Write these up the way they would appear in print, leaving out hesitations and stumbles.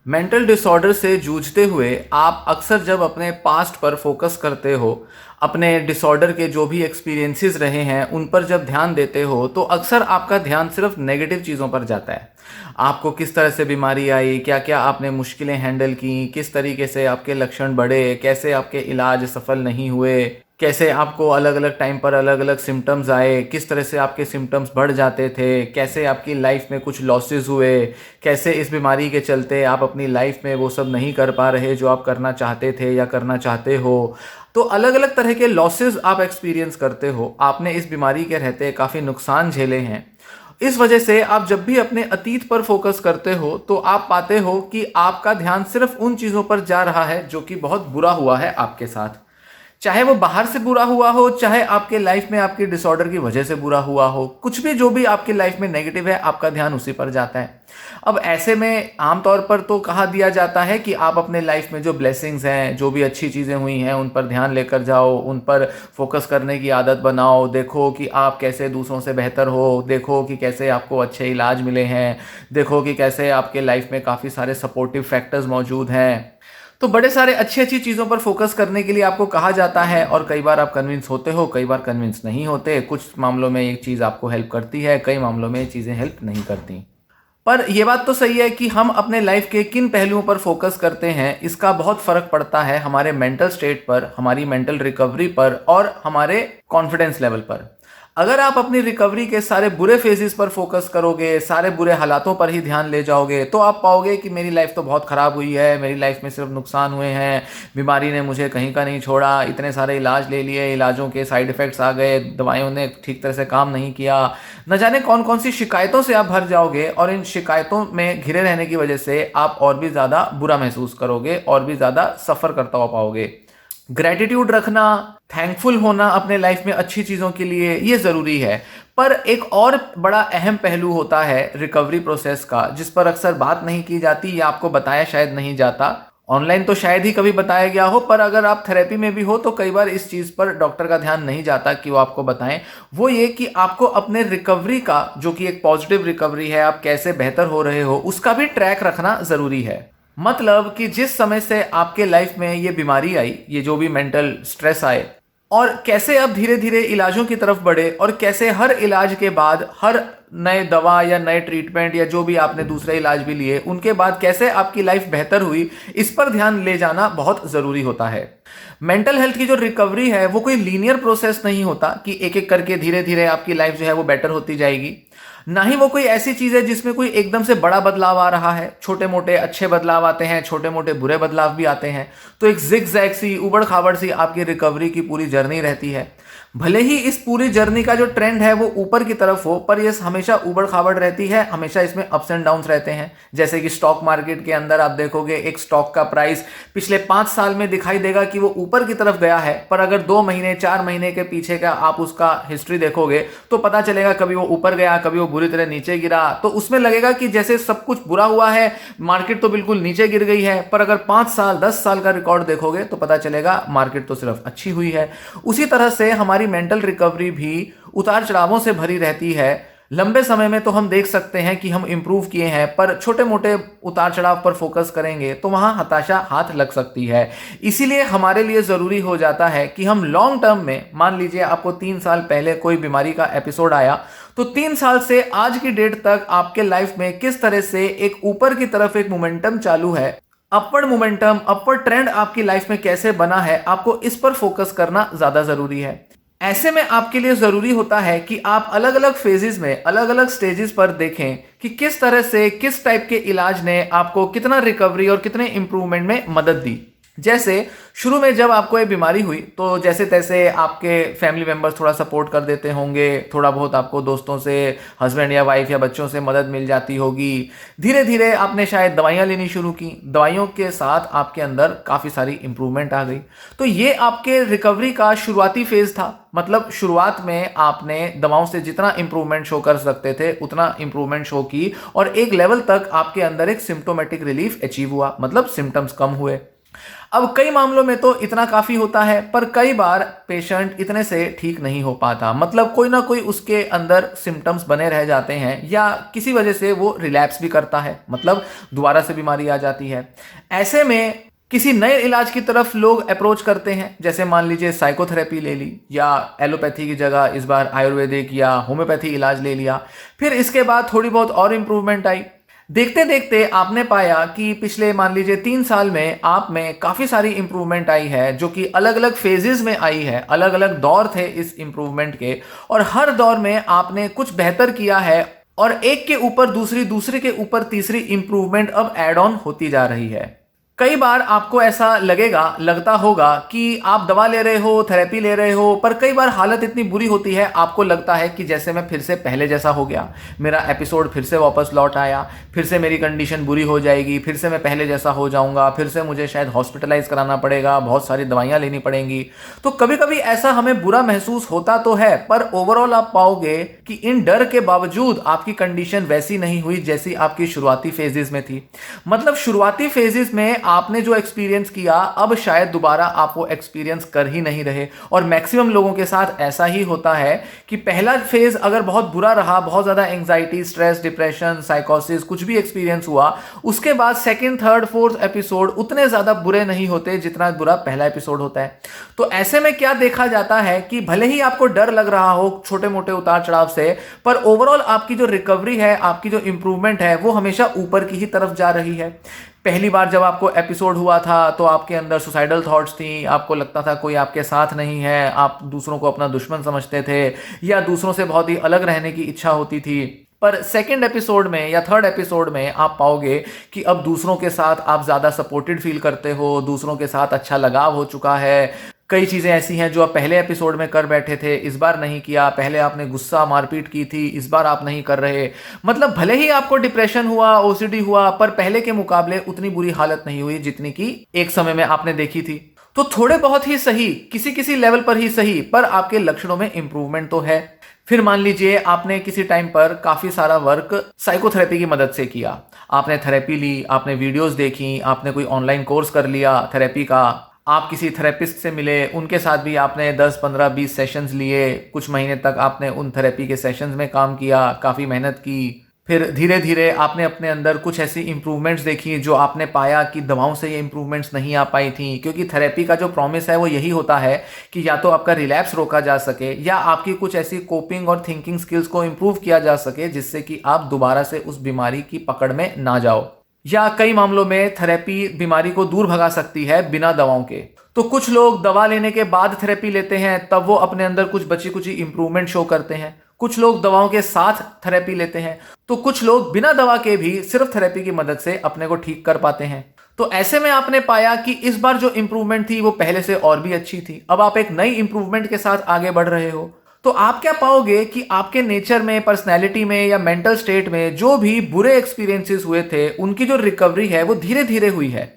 Mental disorder से जूझते हुए आप अक्सर जब अपने पास्ट पर फोकस करते हो, अपने डिसऑर्डर के जो भी एक्सपीरियंसेस रहे हैं उन पर जब ध्यान देते हो, तो अक्सर आपका ध्यान सिर्फ नेगेटिव चीज़ों पर जाता है। आपको किस तरह से बीमारी आई, क्या क्या आपने मुश्किलें हैंडल की, किस तरीके से आपके लक्षण बढ़े, कैसे आपके इलाज सफल नहीं हुए, कैसे आपको अलग अलग टाइम पर अलग अलग सिम्टम्स आए, किस तरह से आपके सिम्टम्स बढ़ जाते थे, कैसे आपकी लाइफ में कुछ लॉसेस हुए, कैसे इस बीमारी के चलते आप अपनी लाइफ में वो सब नहीं कर पा रहे जो आप करना चाहते थे या करना चाहते हो। तो अलग अलग तरह के लॉसेस आप एक्सपीरियंस करते हो। आपने इस बीमारी के रहते काफ़ी नुकसान झेले हैं। इस वजह से आप जब भी अपने अतीत पर फोकस करते हो तो आप पाते हो कि आपका ध्यान सिर्फ उन चीज़ों पर जा रहा है जो कि बहुत बुरा हुआ है आपके साथ। चाहे वो बाहर से बुरा हुआ हो, चाहे आपके लाइफ में आपकी डिसऑर्डर की वजह से बुरा हुआ हो, कुछ भी जो भी आपकी लाइफ में नेगेटिव है, आपका ध्यान उसी पर जाता है। अब ऐसे में आमतौर पर तो कहा दिया जाता है कि आप अपने लाइफ में जो ब्लेसिंग्स हैं, जो भी अच्छी चीज़ें हुई हैं, उन पर ध्यान लेकर जाओ, उन पर फोकस करने की आदत बनाओ। देखो कि आप कैसे दूसरों से बेहतर हो, देखो कि कैसे आपको अच्छे इलाज मिले हैं, देखो कि कैसे आपके लाइफ में काफ़ी सारे सपोर्टिव फैक्टर्स मौजूद हैं। तो बड़े सारे अच्छी अच्छी चीज़ों पर फोकस करने के लिए आपको कहा जाता है, और कई बार आप कन्विंस होते हो, कई बार कन्विंस नहीं होते। कुछ मामलों में एक चीज़ आपको हेल्प करती है, कई मामलों में ये चीज़ें हेल्प नहीं करती। पर यह बात तो सही है कि हम अपने लाइफ के किन पहलुओं पर फोकस करते हैं, इसका बहुत फर्क पड़ता है हमारे मेंटल स्टेट पर, हमारी मेंटल रिकवरी पर और हमारे कॉन्फिडेंस लेवल पर। अगर आप अपनी रिकवरी के सारे बुरे फेजेस पर फोकस करोगे, सारे बुरे हालातों पर ही ध्यान ले जाओगे, तो आप पाओगे कि मेरी लाइफ तो बहुत ख़राब हुई है, मेरी लाइफ में सिर्फ नुकसान हुए हैं, बीमारी ने मुझे कहीं का नहीं छोड़ा, इतने सारे इलाज ले लिए, इलाजों के साइड इफ़ेक्ट्स आ गए, दवाइयों ने ठीक तरह से काम नहीं किया, न जाने कौन कौन सी शिकायतों से आप भर जाओगे। और इन शिकायतों में घिरे रहने की वजह से आप और भी ज़्यादा बुरा महसूस करोगे, और भी ज़्यादा सफ़र करता हुआ पाओगे। ग्रैटिट्यूड रखना, थैंकफुल होना अपने लाइफ में अच्छी चीज़ों के लिए, ये ज़रूरी है। पर एक और बड़ा अहम पहलू होता है रिकवरी प्रोसेस का, जिस पर अक्सर बात नहीं की जाती या आपको बताया शायद नहीं जाता। ऑनलाइन तो शायद ही कभी बताया गया हो, पर अगर आप थेरेपी में भी हो तो कई बार इस चीज़ पर डॉक्टर का ध्यान नहीं जाता कि वो आपको बताएं। वो ये कि आपको अपने रिकवरी का, जो कि एक पॉजिटिव रिकवरी है, आप कैसे बेहतर हो रहे हो, उसका भी ट्रैक रखना ज़रूरी है। मतलब कि जिस समय से आपके लाइफ में ये बीमारी आई, ये जो भी मेंटल स्ट्रेस आए, और कैसे अब धीरे धीरे इलाजों की तरफ बढ़े, और कैसे हर इलाज के बाद, हर नए दवा या नए ट्रीटमेंट या जो भी आपने दूसरे इलाज भी लिए, उनके बाद कैसे आपकी लाइफ बेहतर हुई, इस पर ध्यान ले जाना बहुत ज़रूरी होता है। मेंटल हेल्थ की जो रिकवरी है वो कोई लीनियर प्रोसेस नहीं होता कि एक एक करके धीरे धीरे आपकी लाइफ जो है वो बेटर होती जाएगी। ना ही वो कोई ऐसी चीज़ है जिसमें कोई एकदम से बड़ा बदलाव आ रहा है। छोटे मोटे अच्छे बदलाव आते हैं, छोटे मोटे बुरे बदलाव भी आते हैं। तो एक जिग जैग सी, उबड़ खाबड़ सी आपकी रिकवरी की पूरी जर्नी रहती है। भले ही इस पूरी जर्नी का जो ट्रेंड है वो ऊपर की तरफ हो, पर ये हमेशा उबड़ खाबड़ रहती है, हमेशा इसमें अप्स एंड डाउन्स रहते हैं। जैसे कि स्टॉक मार्केट के अंदर आप देखोगे, एक स्टॉक का प्राइस पिछले 5 साल में दिखाई देगा कि वो ऊपर की तरफ गया है, पर अगर 2 महीने 4 महीने के पीछे का आप उसका हिस्ट्री देखोगे तो पता चलेगा कभी वो ऊपर गया, कभी वो बुरी तरह नीचे गिरा। तो उसमें लगेगा कि जैसे सब कुछ बुरा हुआ है, मार्केट तो बिल्कुल नीचे गिर गई है, पर अगर 5 साल 10 साल का रिकॉर्ड देखोगे तो पता चलेगा मार्केट तो सिर्फ अच्छी हुई है। उसी तरह से हमारी मेंटल रिकवरी भी उतार चढ़ावों से भरी रहती है। लंबे समय में तो हम देख सकते हैं कि हम इंप्रूव किए हैं, पर छोटे मोटे उतार चढ़ाव पर फोकस करेंगे तो वहां हताशा हाथ लग सकती है। इसीलिए हमारे लिए ज़रूरी हो जाता है कि हम लॉन्ग टर्म में, मान लीजिए आपको 3 साल पहले कोई बीमारी का एपिसोड आया, तो 3 साल से आज की डेट तक आपके लाइफ में किस तरह से एक ऊपर की तरफ एक मोमेंटम चालू है, अपवर्ड मोमेंटम, अपवर्ड ट्रेंड आपकी लाइफ में कैसे बना है, आपको इस पर फोकस करना ज़्यादा ज़रूरी है। ऐसे में आपके लिए ज़रूरी होता है कि आप अलग अलग फेजेस में, अलग अलग स्टेजेस पर देखें कि किस तरह से, किस टाइप के इलाज ने आपको कितना रिकवरी और कितने इंप्रूवमेंट में मदद दी। जैसे शुरू में जब आपको ये बीमारी हुई तो जैसे तैसे आपके फैमिली मेंबर्स थोड़ा सपोर्ट कर देते होंगे, थोड़ा बहुत आपको दोस्तों से, हस्बैंड या वाइफ या बच्चों से मदद मिल जाती होगी। धीरे धीरे आपने शायद दवाइयाँ लेनी शुरू की, दवाइयों के साथ आपके अंदर काफ़ी सारी इंप्रूवमेंट आ गई। तो ये आपके रिकवरी का शुरुआती फेज़ था। मतलब शुरुआत में आपने दवाओं से जितना इंप्रूवमेंट शो कर सकते थे उतना इंप्रूवमेंट शो की, और एक लेवल तक आपके अंदर एक सिम्टोमेटिक रिलीफ अचीव हुआ, मतलब सिम्टम्स कम हुए। अब कई मामलों में तो इतना काफ़ी होता है, पर कई बार पेशेंट इतने से ठीक नहीं हो पाता, मतलब कोई ना कोई उसके अंदर सिम्टम्स बने रह जाते हैं या किसी वजह से वो रिलैप्स भी करता है, मतलब दोबारा से बीमारी आ जाती है। ऐसे में किसी नए इलाज की तरफ लोग अप्रोच करते हैं, जैसे मान लीजिए साइकोथेरेपी ले ली या एलोपैथी की जगह इस बार आयुर्वेदिक या होम्योपैथी इलाज ले लिया। फिर इसके बाद थोड़ी बहुत और इम्प्रूवमेंट आई। देखते देखते आपने पाया कि पिछले मान लीजिए 3 साल में आप में काफ़ी सारी इंप्रूवमेंट आई है, जो कि अलग अलग फेजेस में आई है, अलग अलग दौर थे इस इंप्रूवमेंट के, और हर दौर में आपने कुछ बेहतर किया है और एक के ऊपर दूसरी, दूसरे के ऊपर तीसरी इंप्रूवमेंट अब ऐड ऑन होती जा रही है। कई बार आपको ऐसा लगता होगा कि आप दवा ले रहे हो, थेरेपी ले रहे हो, पर कई बार हालत इतनी बुरी होती है, आपको लगता है कि जैसे मैं फिर से पहले जैसा हो गया, मेरा एपिसोड फिर से वापस लौट आया, फिर से मेरी कंडीशन बुरी हो जाएगी, फिर से मैं पहले जैसा हो जाऊंगा, फिर से मुझे शायद हॉस्पिटलाइज कराना पड़ेगा, बहुत सारी दवाइयाँ लेनी पड़ेंगी। तो कभी कभी ऐसा हमें बुरा महसूस होता तो है, पर ओवरऑल आप पाओगे कि इन डर के बावजूद आपकी कंडीशन वैसी नहीं हुई जैसी आपकी शुरुआती फेजेस में थी। मतलब शुरुआती फेजेस में आपने जो एक्सपीरियंस किया, अब शायद दोबारा आप वो एक्सपीरियंस कर ही नहीं रहे। और मैक्सिमम लोगों के साथ ऐसा ही होता है कि पहला फेज अगर बहुत बुरा रहा, बहुत ज़्यादा एंग्जाइटी, स्ट्रेस, डिप्रेशन, साइकोसिस, कुछ भी एक्सपीरियंस हुआ, उसके बाद सेकंड, थर्ड, फोर्थ एपिसोड उतने ज़्यादा बुरे नहीं होते जितना बुरा पहला एपिसोड होता है। तो ऐसे में क्या देखा जाता है कि भले ही आपको डर लग रहा हो छोटे मोटे उतार चढ़ाव से, पर ओवरऑल आपकी जो रिकवरी है, आपकी जो इंप्रूवमेंट है, वो हमेशा ऊपर की ही तरफ जा रही है। पहली बार जब आपको एपिसोड हुआ था तो आपके अंदर सुसाइडल थॉट्स थी, आपको लगता था कोई आपके साथ नहीं है, आप दूसरों को अपना दुश्मन समझते थे या दूसरों से बहुत ही अलग रहने की इच्छा होती थी। पर सेकंड एपिसोड में या थर्ड एपिसोड में आप पाओगे कि अब दूसरों के साथ आप ज़्यादा सपोर्टेड फील करते हो, दूसरों के साथ अच्छा लगाव हो चुका है। कई चीज़ें ऐसी हैं जो आप पहले एपिसोड में कर बैठे थे, इस बार नहीं किया। पहले आपने गुस्सा, मारपीट की थी, इस बार आप नहीं कर रहे। मतलब भले ही आपको डिप्रेशन हुआ, ओसीडी हुआ, पर पहले के मुकाबले उतनी बुरी हालत नहीं हुई जितनी कि एक समय में आपने देखी थी। तो थोड़े बहुत ही सही, किसी किसी लेवल पर ही सही, पर आपके लक्षणों में इंप्रूवमेंट तो है। फिर मान लीजिए आपने किसी टाइम पर काफ़ी सारा वर्क साइकोथेरेपी की मदद से किया, आपने थेरेपी ली, आपने वीडियोस देखी, आपने कोई ऑनलाइन कोर्स कर लिया थेरेपी का, आप किसी थेरेपिस्ट से मिले, उनके साथ भी आपने 10, 15, 20 सेशंस लिए, कुछ महीने तक आपने उन थेरेपी के सेशंस में काम किया, काफ़ी मेहनत की। फिर धीरे धीरे आपने अपने अंदर कुछ ऐसी इंप्रूवमेंट्स देखी जो आपने पाया कि दवाओं से ये इंप्रूवमेंट्स नहीं आ पाई थी, क्योंकि थेरेपी का जो प्रॉमिस है वो यही होता है कि या तो आपका रिलैप्स रोका जा सके या आपकी कुछ ऐसी कोपिंग और थिंकिंग स्किल्स को इम्प्रूव किया जा सके जिससे कि आप दोबारा से उस बीमारी की पकड़ में ना जाओ। या कई मामलों में थेरेपी बीमारी को दूर भगा सकती है बिना दवाओं के। तो कुछ लोग दवा लेने के बाद थेरेपी लेते हैं, तब वो अपने अंदर कुछ बची कुछ इंप्रूवमेंट शो करते हैं। कुछ लोग दवाओं के साथ थेरेपी लेते हैं, तो कुछ लोग बिना दवा के भी सिर्फ थेरेपी की मदद से अपने को ठीक कर पाते हैं। तो ऐसे में आपने पाया कि इस बार जो इंप्रूवमेंट थी वो पहले से और भी अच्छी थी। अब आप एक नई इंप्रूवमेंट के साथ आगे बढ़ रहे हो। तो आप क्या पाओगे कि आपके नेचर में, पर्सनैलिटी में या मेंटल स्टेट में जो भी बुरे एक्सपीरियंसेस हुए थे, उनकी जो रिकवरी है वो धीरे धीरे हुई है।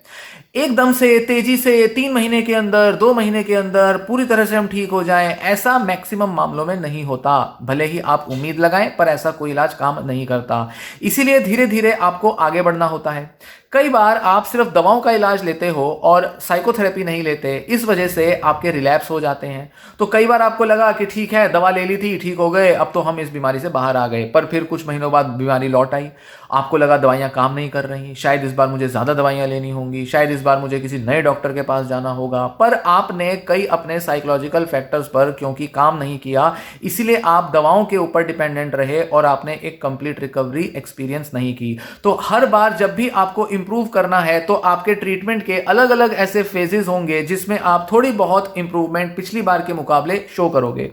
एकदम से, तेजी से, 3 महीने के अंदर, 2 महीने के अंदर पूरी तरह से हम ठीक हो जाएं, ऐसा मैक्सिमम मामलों में नहीं होता। भले ही आप उम्मीद लगाएं, पर ऐसा कोई इलाज काम नहीं करता। इसीलिए धीरे धीरे आपको आगे बढ़ना होता है। कई बार आप सिर्फ दवाओं का इलाज लेते हो और साइकोथेरेपी नहीं लेते, इस वजह से आपके रिलैप्स हो जाते हैं। तो कई बार आपको लगा कि ठीक है, दवा ले ली थी, ठीक हो गए, अब तो हम इस बीमारी से बाहर आ गए, पर फिर कुछ महीनों बाद बीमारी लौट आई। आपको लगा दवाइयाँ काम नहीं कर रही, शायद इस बार मुझे ज़्यादा दवाइयाँ लेनी होंगी, शायद इस बार मुझे किसी नए डॉक्टर के पास जाना होगा। पर आपने कई अपने साइकोलॉजिकल फैक्टर्स पर क्योंकि काम नहीं किया, इसीलिए आप दवाओं के ऊपर डिपेंडेंट रहे और आपने एक कंप्लीट रिकवरी एक्सपीरियंस नहीं की। तो हर बार जब भी आपको इंप्रूव करना है तो आपके ट्रीटमेंट के अलग अलग ऐसे फेजेस होंगे जिसमें आप थोड़ी बहुत इंप्रूवमेंट पिछली बार के मुकाबले शो करोगे।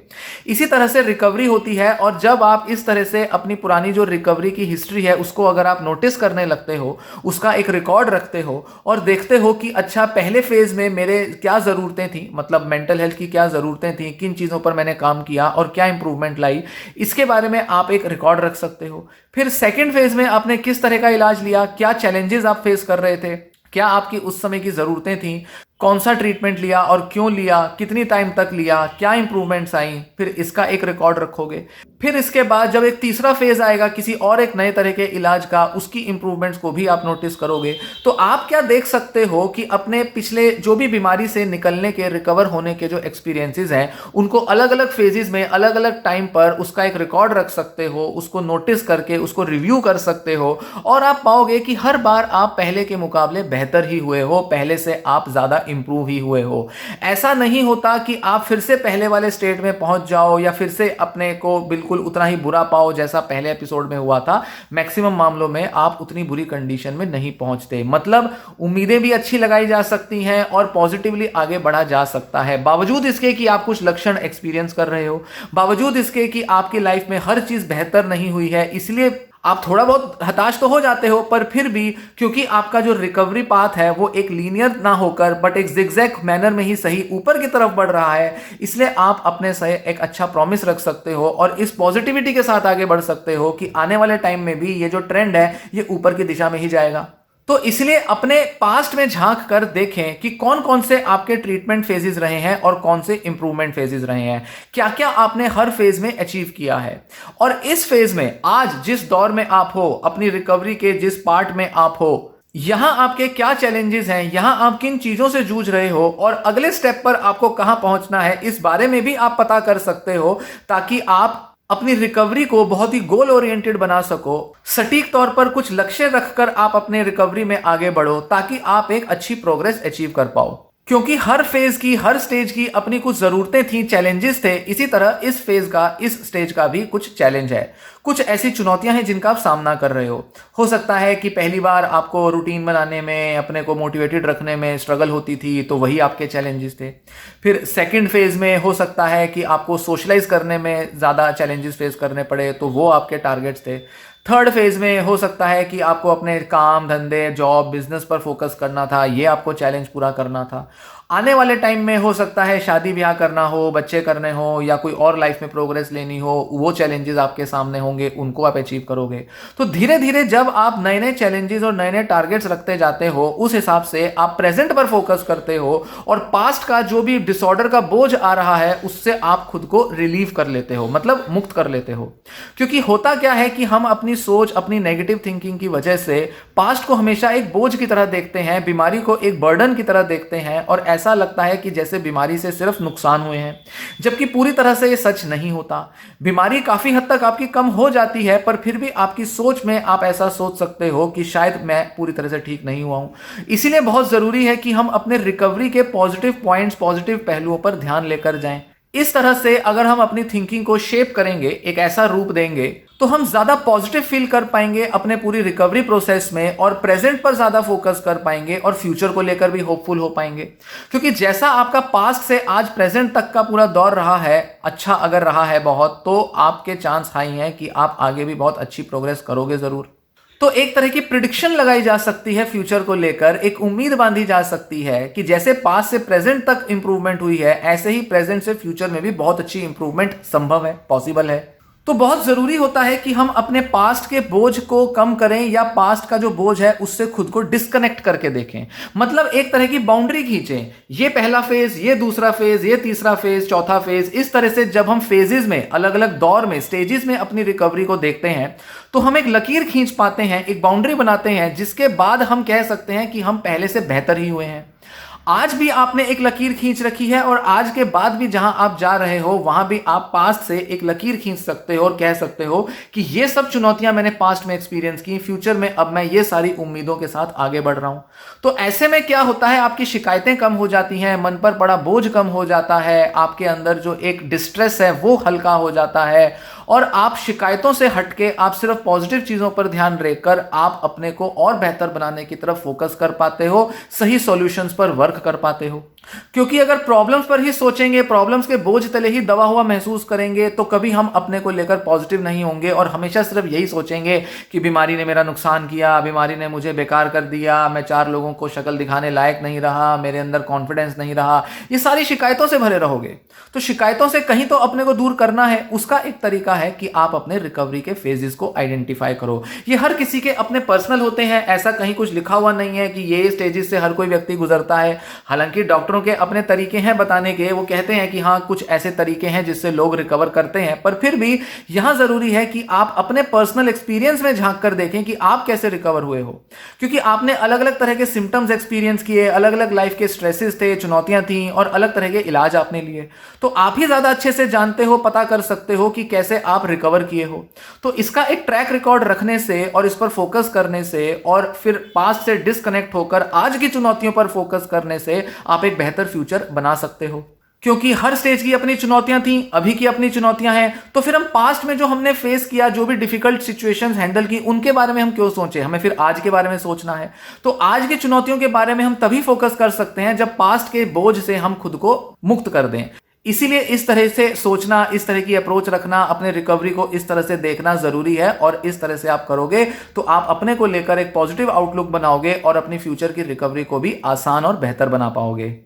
इसी तरह से रिकवरी होती है, और जब आप इस तरह से अपनी पुरानी जो रिकवरी की हिस्ट्री है उसको अगर आप नोटिस करने लगते हो, उसका एक रिकॉर्ड रखते हो और देखते हो कि अच्छा, पहले फेज में मेरे क्या ज़रूरतें थी, मतलब मेंटल हेल्थ की क्या ज़रूरतें थी, किन चीज़ों पर मैंने काम किया और क्या इंप्रूवमेंट लाई, इसके बारे में आप एक रिकॉर्ड रख सकते हो। फिर सेकेंड फेज में आपने किस तरह का इलाज लिया, क्या चैलेंजेस आप फेस कर रहे थे, क्या आपकी उस समय की ज़रूरतें थी, कौन सा ट्रीटमेंट लिया और क्यों लिया, कितनी टाइम तक लिया, क्या इंप्रूवमेंट्स आई, फिर इसका एक रिकॉर्ड रखोगे। फिर इसके बाद जब एक तीसरा फेज आएगा किसी और एक नए तरह के इलाज का, उसकी इंप्रूवमेंट्स को भी आप नोटिस करोगे। तो आप क्या देख सकते हो कि अपने पिछले जो भी बीमारी से निकलने के, रिकवर होने के जो एक्सपीरियंसेस हैं, उनको अलग अलग फेजेस में अलग अलग टाइम पर उसका एक रिकॉर्ड रख सकते हो, उसको नोटिस करके उसको रिव्यू कर सकते हो, और आप पाओगे कि हर बार आप पहले के मुकाबले बेहतर ही हुए हो, पहले से आप ज्यादा इंप्रूव ही हुए हो। ऐसा नहीं होता कि आप फिर से पहले वाले स्टेट में पहुंच जाओ या फिर से अपने को बिल्कुल उतना ही बुरा पाओ जैसा पहले एपिसोड में हुआ था। मैक्सिमम मामलों में आप उतनी बुरी कंडीशन में नहीं पहुंचते। मतलब उम्मीदें भी अच्छी लगाई जा सकती हैं और पॉजिटिवली आगे बढ़ा जा सकता है, बावजूद इसके कि आप कुछ लक्षण एक्सपीरियंस कर रहे हो, बावजूद इसके कि आपकी लाइफ में हर चीज बेहतर नहीं हुई है। इसलिए आप थोड़ा बहुत हताश तो हो जाते हो, पर फिर भी क्योंकि आपका जो रिकवरी पाथ है वो एक लीनियर ना होकर बट एक जिगजैग मैनर में ही सही ऊपर की तरफ बढ़ रहा है, इसलिए आप अपने से एक अच्छा प्रॉमिस रख सकते हो और इस पॉजिटिविटी के साथ आगे बढ़ सकते हो कि आने वाले टाइम में भी ये जो ट्रेंड है ये ऊपर की दिशा में ही जाएगा। तो इसलिए अपने पास्ट में झांक कर देखें कि कौन कौन से आपके ट्रीटमेंट फेजेस रहे हैं और कौन से इंप्रूवमेंट फेजेस रहे हैं, क्या क्या आपने हर फेज में अचीव किया है। और इस फेज में आज जिस दौर में आप हो, अपनी रिकवरी के जिस पार्ट में आप हो, यहां आपके क्या चैलेंजेस हैं, यहां आप किन चीजों से जूझ रहे हो और अगले स्टेप पर आपको कहां पहुंचना है, इस बारे में भी आप पता कर सकते हो, ताकि आप अपनी रिकवरी को बहुत ही गोल ओरिएंटेड बना सको। सटीक तौर पर कुछ लक्ष्य रखकर आप अपने रिकवरी में आगे बढ़ो, ताकि आप एक अच्छी प्रोग्रेस अचीव कर पाओ। क्योंकि हर फेज की, हर स्टेज की अपनी कुछ जरूरतें थी, चैलेंजेस थे, इसी तरह इस फेज का, इस स्टेज का भी कुछ चैलेंज है, कुछ ऐसी चुनौतियां हैं जिनका आप सामना कर रहे हो सकता है कि पहली बार आपको रूटीन बनाने में, अपने को मोटिवेटेड रखने में स्ट्रगल होती थी, तो वही आपके चैलेंजेस थे। फिर सेकंड फेज में हो सकता है कि आपको सोशलाइज करने में ज़्यादा चैलेंजेस फेस करने पड़े, तो वो आपके टारगेट्स थे। थर्ड फेज में हो सकता है कि आपको अपने काम धंधे, जॉब, बिजनेस पर फोकस करना था, ये आपको चैलेंज पूरा करना था। आने वाले टाइम में हो सकता है शादी ब्याह करना हो, बच्चे करने हो या कोई और लाइफ में प्रोग्रेस लेनी हो, वो चैलेंजेस आपके सामने होंगे, उनको आप अचीव करोगे। तो धीरे धीरे जब आप नए नए चैलेंजेस और नए नए टारगेट्स रखते जाते हो, उस हिसाब से आप प्रेजेंट पर फोकस करते हो और पास्ट का जो भी डिसऑर्डर का बोझ आ रहा है उससे आप खुद को रिलीव कर लेते हो, मतलब मुक्त कर लेते हो। क्योंकि होता क्या है कि हम अपनी सोच, अपनी नेगेटिव थिंकिंग की वजह से पास्ट को हमेशा एक बोझ की तरह देखते हैं, बीमारी को एक बर्डन की तरह देखते हैं और ऐसा लगता है कि जैसे बीमारी से सिर्फ नुकसान हुए हैं, जबकि पूरी तरह से ये सच नहीं होता। बीमारी काफी हद तक आपकी कम हो जाती है, पर फिर भी आपकी सोच में आप ऐसा सोच सकते हो कि शायद मैं पूरी तरह से ठीक नहीं हुआ हूं। इसीलिए बहुत जरूरी है कि हम अपने रिकवरी के पॉजिटिव पॉइंट्स, पॉजिटिव पहलुओं पर ध्यान लेकर जाएं। इस तरह से अगर हम अपनी थिंकिंग को शेप करेंगे, एक ऐसा रूप देंगे, तो हम ज्यादा पॉजिटिव फील कर पाएंगे अपने पूरी रिकवरी प्रोसेस में और प्रेजेंट पर ज्यादा फोकस कर पाएंगे और फ्यूचर को लेकर भी होपफुल हो पाएंगे। क्योंकि जैसा आपका पास्ट से आज प्रेजेंट तक का पूरा दौर रहा है, अच्छा अगर रहा है बहुत, तो आपके चांस हाई हैं कि आप आगे भी बहुत अच्छी प्रोग्रेस करोगे जरूर। तो एक तरह की प्रिडिक्शन लगाई जा सकती है फ्यूचर को लेकर, एक उम्मीद बांधी जा सकती है कि जैसे पास्ट से प्रेजेंट तक इंप्रूवमेंट हुई है, ऐसे ही प्रेजेंट से फ्यूचर में भी बहुत अच्छी इंप्रूवमेंट संभव है, पॉसिबल है। तो बहुत जरूरी होता है कि हम अपने पास्ट के बोझ को कम करें या पास्ट का जो बोझ है उससे खुद को डिस्कनेक्ट करके देखें। मतलब एक तरह की बाउंड्री खींचें, ये पहला फेज, ये दूसरा फेज, ये तीसरा फेज, चौथा फेज। इस तरह से जब हम फेजेस में, अलग अलग दौर में, स्टेजेस में अपनी रिकवरी को देखते हैं, तो हम एक लकीर खींच पाते हैं, एक बाउंड्री बनाते हैं, जिसके बाद हम कह सकते हैं कि हम पहले से बेहतर ही हुए हैं। आज भी आपने एक लकीर खींच रखी है और आज के बाद भी जहां आप जा रहे हो वहां भी आप पास्ट से एक लकीर खींच सकते हो और कह सकते हो कि ये सब चुनौतियां मैंने पास्ट में एक्सपीरियंस की, फ्यूचर में अब मैं ये सारी उम्मीदों के साथ आगे बढ़ रहा हूं। तो ऐसे में क्या होता है, आपकी शिकायतें कम हो जाती हैं, मन पर पड़ा बोझ कम हो जाता है, आपके अंदर जो एक डिस्ट्रेस है वो हल्का हो जाता है और आप शिकायतों से हटके आप सिर्फ पॉजिटिव चीजों पर ध्यान देकर आप अपने को और बेहतर बनाने की तरफ फोकस कर पाते हो, सही सॉल्यूशंस पर वर्क कर पाते हो। क्योंकि अगर प्रॉब्लम्स पर ही सोचेंगे, प्रॉब्लम्स के बोझ तले ही दबा हुआ महसूस करेंगे, तो कभी हम अपने को लेकर पॉजिटिव नहीं होंगे और हमेशा सिर्फ यही सोचेंगे कि बीमारी ने मेरा नुकसान किया, बीमारी ने मुझे बेकार कर दिया, मैं 4 लोगों को शक्ल दिखाने लायक नहीं रहा, मेरे अंदर कॉन्फिडेंस नहीं रहा। ये सारी शिकायतों से भरे रहोगे। तो शिकायतों से कहीं तो अपने को दूर करना है। उसका एक तरीका है कि आप अपने रिकवरी के फेजेस को आइडेंटिफाई करो। ये हर किसी के अपने पर्सनल होते हैं, ऐसा कहीं कुछ लिखा हुआ नहीं है कि ये स्टेजेस से हर कोई व्यक्ति गुजरता है। हालांकि डॉक्टर डॉक्टरों के अपने तरीके हैं बताने के, वो कहते हैं कि हाँ कुछ ऐसे तरीके हैं जिससे लोग रिकवर करते हैं, पर फिर भी यहां जरूरी है कि आप अपने पर्सनल एक्सपीरियंस में झांक कर देखें कि आप कैसे रिकवर हुए हो, क्योंकि आपने अलग अलग तरह के सिम्टम्स एक्सपीरियंस किए, अलग अलग लाइफ के स्ट्रेसेस थे, चुनौतियां थी और अलग तरह के इलाज आपने लिए। तो आप ही ज्यादा अच्छे से जानते हो, पता कर सकते हो कि कैसे आप रिकवर किए हो। तो इसका एक ट्रैक रिकॉर्ड रखने से और इस पर फोकस करने से और फिर पास्ट से डिस्कनेक्ट होकर आज की चुनौतियों पर फोकस करने से आप एक बेहतर फ्यूचर बना सकते हो। क्योंकि हर स्टेज की अपनी चुनौतियां थी, अभी की अपनी चुनौतियां हैं, तो फिर हम पास्ट में जो हमने फेस किया, जो भी डिफिकल्ट सिचुएशंस हैंडल की, उनके बारे में हम क्यों सोचें, हमें फिर आज के बारे में सोचना है। तो आज की चुनौतियों के बारे में हम तभी फोकस कर सकते हैं जब पास्ट के बोझ से हम खुद को मुक्त कर दें। इसीलिए इस तरह से सोचना, इस तरह की अप्रोच रखना, अपने रिकवरी को इस तरह से देखना जरूरी है, और इस तरह से आप करोगे तो आप अपने को लेकर एक पॉजिटिव आउटलुक बनाओगे और अपनी फ्यूचर की रिकवरी को भी आसान और बेहतर बना पाओगे।